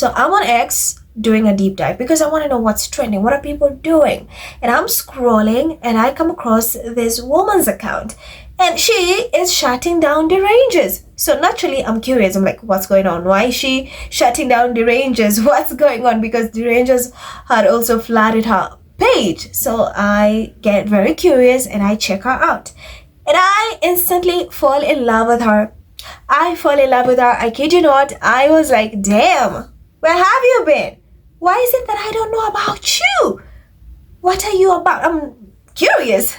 So I'm on X doing a deep dive because I want to know what's trending, what are people doing. And I'm scrolling and I come across this woman's account and she is shutting down derangers. So naturally I'm curious. I'm like, what's going on? Why is she shutting down derangers? What's going on? Because derangers had also flooded her page. So I get very curious and I check her out. And I instantly fall in love with her. I kid you not. I was like, damn, where have you been? Why is it that I don't know about you? What are you about? I'm curious.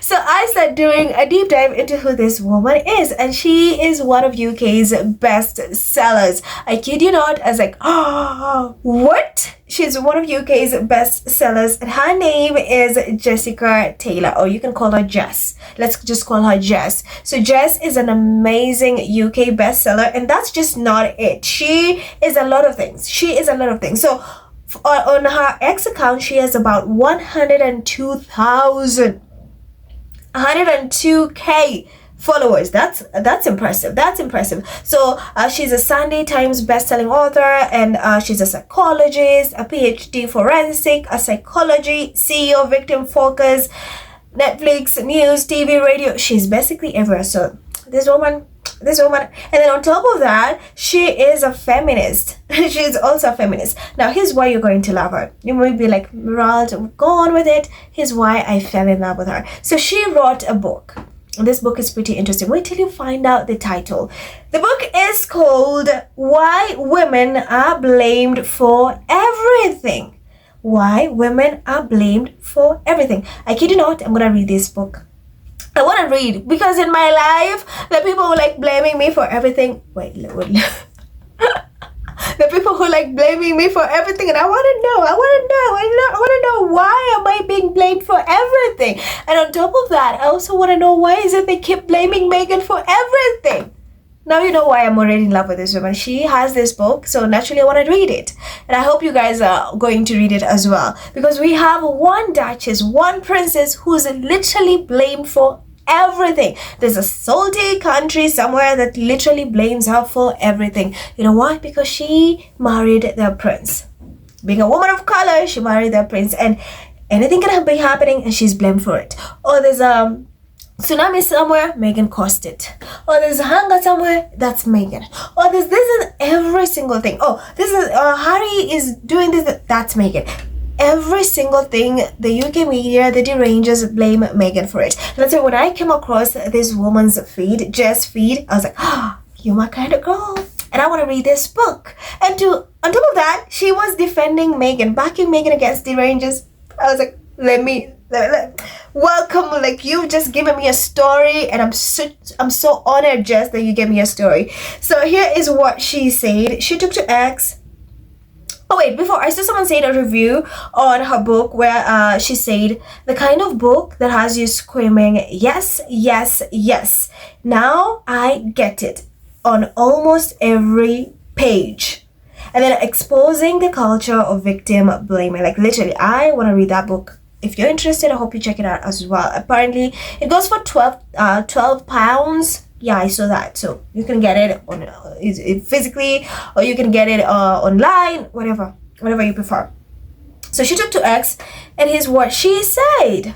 So I started doing a deep dive into who this woman is, and she is one of UK's best sellers. I kid you not. I was like, oh, what? She's one of UK's best sellers, and her name is Jessica Taylor, or you can call her Jess. Let's just call her Jess. So Jess is an amazing UK bestseller, and that's just not it. She is a lot of things. So on her X account, she has about 102K followers. That's impressive. So she's a Sunday Times best-selling author, and she's a psychologist, a PhD forensic, a psychology, CEO, victim focus, Netflix, news, TV, radio. She's basically everywhere. So this woman, and then on top of that, she is a feminist. She's also a feminist. Now here's why you're going to love her. You might be like, Merald, go on with it. Here's why I fell in love with her. So she wrote a book. This book is pretty interesting. Wait till you find out the title. The book is called Why Women Are Blamed for Everything. Why Women Are Blamed for Everything. I kid you not, I'm gonna read this book. I want to read because in my life, the people who like blaming me for everything. Wait. The people who like blaming me for everything, and I want to know why am I being blamed for everything? And on top of that, I also want to know why is it they keep blaming Meghan for everything. Now you know why I'm already in love with this woman. She has this book, so naturally I want to read it. And I hope you guys are going to read it as well. Because we have one duchess, one princess who's literally blamed for everything. There's a salty country somewhere that literally blames her for everything. You know why? Because she married their prince. Being a woman of color, she married their prince. And anything can be happening and she's blamed for it. Or there's tsunami somewhere, Meghan caused it. Or there's hunger somewhere, that's Meghan. Or this is every single thing. Oh, this is Harry is doing this, that's Meghan. Every single thing, the UK media, the derangers blame Meghan for it. And so when I came across this woman's feed, Jess' feed, I was like, you're my kind of girl. And I want to read this book. And on top of that, she was defending Meghan, backing Meghan against derangers. I was like, welcome, like you've just given me a story, and I'm so honored, Jess, that you gave me a story. So here is what she said. She took to X. Oh wait, before I saw someone say a review on her book where she said the kind of book that has you screaming yes, yes, yes. Now I get it on almost every page. And then exposing the culture of victim blaming. Like literally, I want to read that book. If you're interested, I hope you check it out as well. Apparently, it goes for £12. Yeah, I saw that. So you can get it on physically, or you can get it online, whatever you prefer. So she took to X, and here's what she said.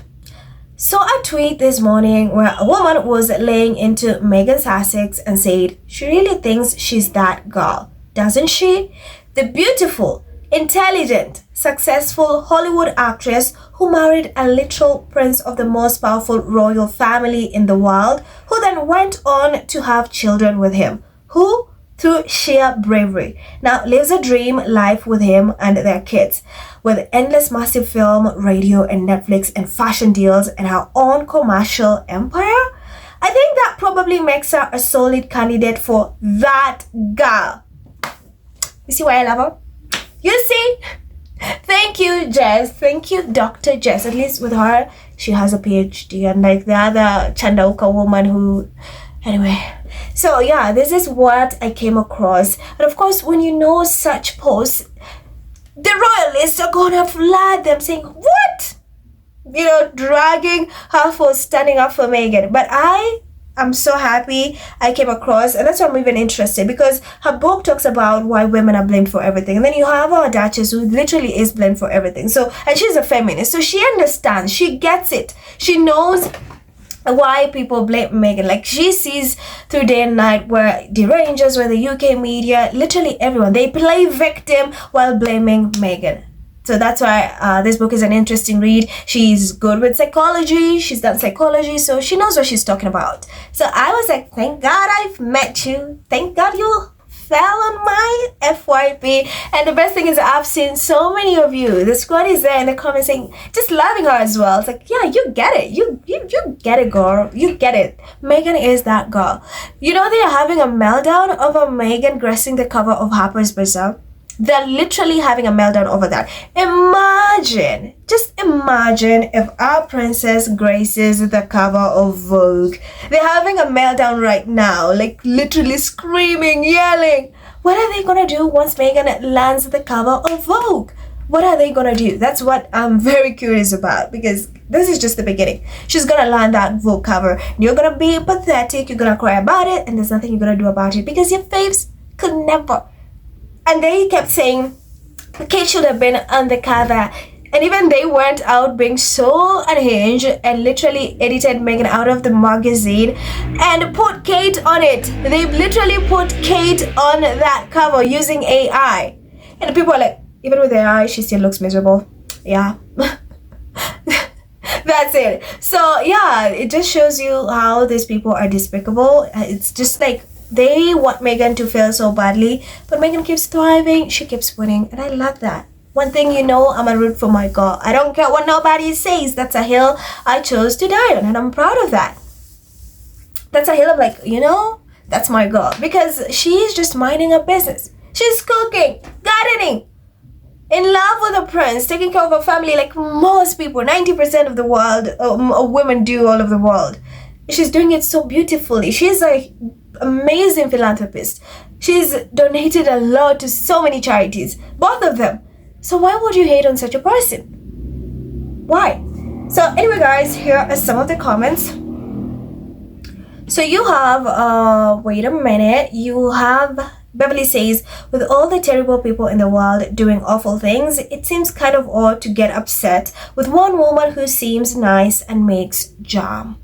Saw a tweet this morning where a woman was laying into Meghan Sussex and said she really thinks she's that girl, doesn't she? The beautiful, intelligent, successful Hollywood actress who married a literal prince of the most powerful royal family in the world, who then went on to have children with him, who, through sheer bravery, now lives a dream life with him and their kids, with endless massive film, radio, and Netflix and fashion deals and her own commercial empire. I think that probably makes her a solid candidate for that girl. You see why I love her? You see? Thank you, Jess. Thank you, Dr. Jess. At least with her, she has a PhD, and like the other Chandauka woman who... Anyway, so yeah, this is what I came across. And of course, when you know such posts, the royalists are gonna flood them saying, what? You know, dragging her for standing up for Meghan. But I I'm so happy I came across, and that's why I'm even interested, because her book talks about why women are blamed for everything. And then you have our Duchess, who literally is blamed for everything. So, and she's a feminist, so she understands, she gets it. She knows why people blame Meghan. Like, she sees through day and night where the Rangers, where the UK media, literally everyone, they play victim while blaming Meghan. So that's why this book is an interesting read. She's good with psychology. She's done psychology, so she knows what she's talking about. So I was like, thank God I've met you. Thank God you fell on my FYP. And the best thing is, I've seen so many of you, the squad is there in the comments saying, just loving her as well. It's like, yeah, you get it. You get it, girl. You get it. Meghan is that girl. You know, they are having a meltdown over Meghan gracing the cover of Harpers Bazaar. They're literally having a meltdown over that. Imagine, just imagine if our princess graces the cover of Vogue. They're having a meltdown right now, like literally screaming, yelling. What are they gonna do once Meghan lands the cover of Vogue? What are they gonna do? That's what I'm very curious about, because this is just the beginning. She's gonna land that Vogue cover. You're gonna be pathetic, you're gonna cry about it, and there's nothing you're gonna do about it, because your faves could never. And they kept saying Kate should have been on the cover. And even they went out being so unhinged and literally edited Meghan out of the magazine and put Kate on it. They literally put Kate on that cover using AI. And people are like, even with AI, she still looks miserable. Yeah. That's it. So yeah, it just shows you how these people are despicable. It's just like, they want Meghan to fail so badly, but Meghan keeps thriving, she keeps winning, and I love that. One thing you know, I'm a root for my girl. I don't care what nobody says. That's a hill I chose to die on, and I'm proud of that. That's a hill I'm like, you know, that's my girl, because she's just minding her business. She's cooking, gardening, in love with a prince, taking care of her family like most people, 90% of the world, women do all of the world. She's doing it so beautifully. She's like amazing philanthropist. She's donated a lot to so many charities, both of them. So why would you hate on such a person? Why? So anyway, guys, here are some of the comments. So you have wait a minute, you have Beverly says, with all the terrible people in the world doing awful things, it seems kind of odd to get upset with one woman who seems nice and makes jam.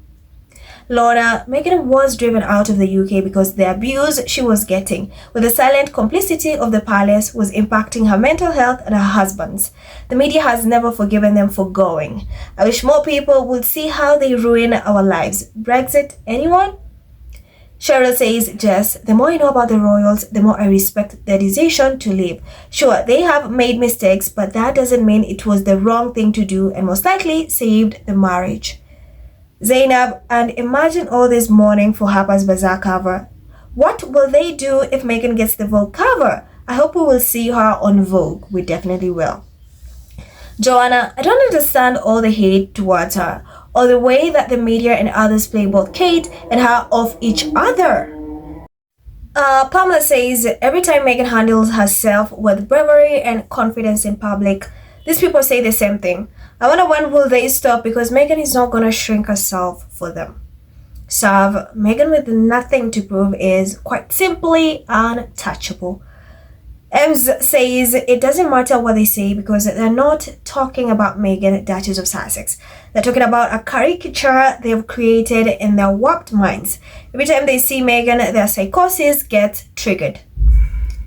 Laura, Meghan was driven out of the UK because the abuse she was getting, with the silent complicity of the palace, was impacting her mental health and her husband's. The media has never forgiven them for going. I wish more people would see how they ruin our lives. Brexit, anyone? Cheryl says, Jess, the more I know about the royals, the more I respect their decision to leave. Sure, they have made mistakes, but that doesn't mean it was the wrong thing to do and most likely saved the marriage. Zainab, and imagine all this mourning for Harper's Bazaar cover. What will they do if Meghan gets the Vogue cover? I hope we will see her on Vogue. We definitely will. Joanna, I don't understand all the hate towards her, or the way that the media and others play both Kate and her off each other. Pamela says, every time Meghan handles herself with bravery and confidence in public, these people say the same thing. I wonder when will they stop, because Meghan is not going to shrink herself for them. Sav, Meghan with nothing to prove is quite simply untouchable. Ems says, it doesn't matter what they say because they're not talking about Meghan, Duchess of Sussex. They're talking about a caricature they've created in their warped minds. Every time they see Meghan, their psychosis gets triggered.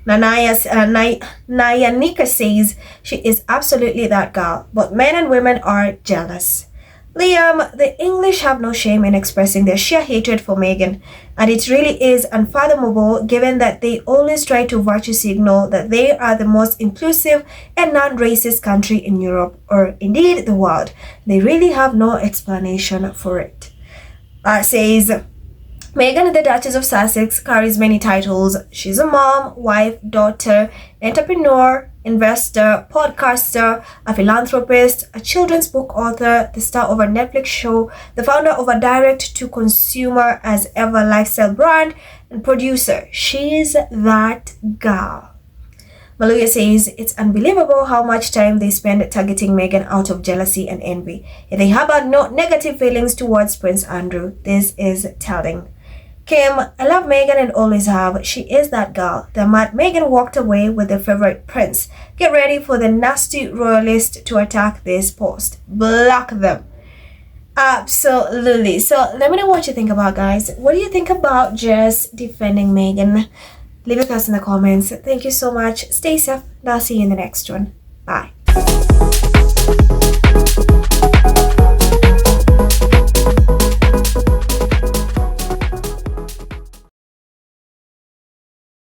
Nayanika says she is absolutely that girl, but men and women are jealous. Liam, the English have no shame in expressing their sheer hatred for Meghan, and it really is unfathomable given that they always try to virtue signal that they are the most inclusive and non-racist country in Europe, or indeed the world. They really have no explanation for it. Says, Meghan, the Duchess of Sussex, carries many titles. She's a mom, wife, daughter, entrepreneur, investor, podcaster, a philanthropist, a children's book author, the star of a Netflix show, the founder of a direct-to-consumer as ever lifestyle brand, and producer. She's that girl. Maluya says, it's unbelievable how much time they spend targeting Meghan out of jealousy and envy. If they harbor no negative feelings towards Prince Andrew, this is telling. Kim, I love Meghan and always have. She is that girl. The mad Meghan walked away with their favorite prince. Get ready for the nasty royalist to attack this post. Block them. Absolutely. So let me know what you think about, guys. What do you think about just defending Meghan? Leave your thoughts in the comments. Thank you so much. Stay safe. And I'll see you in the next one. Bye.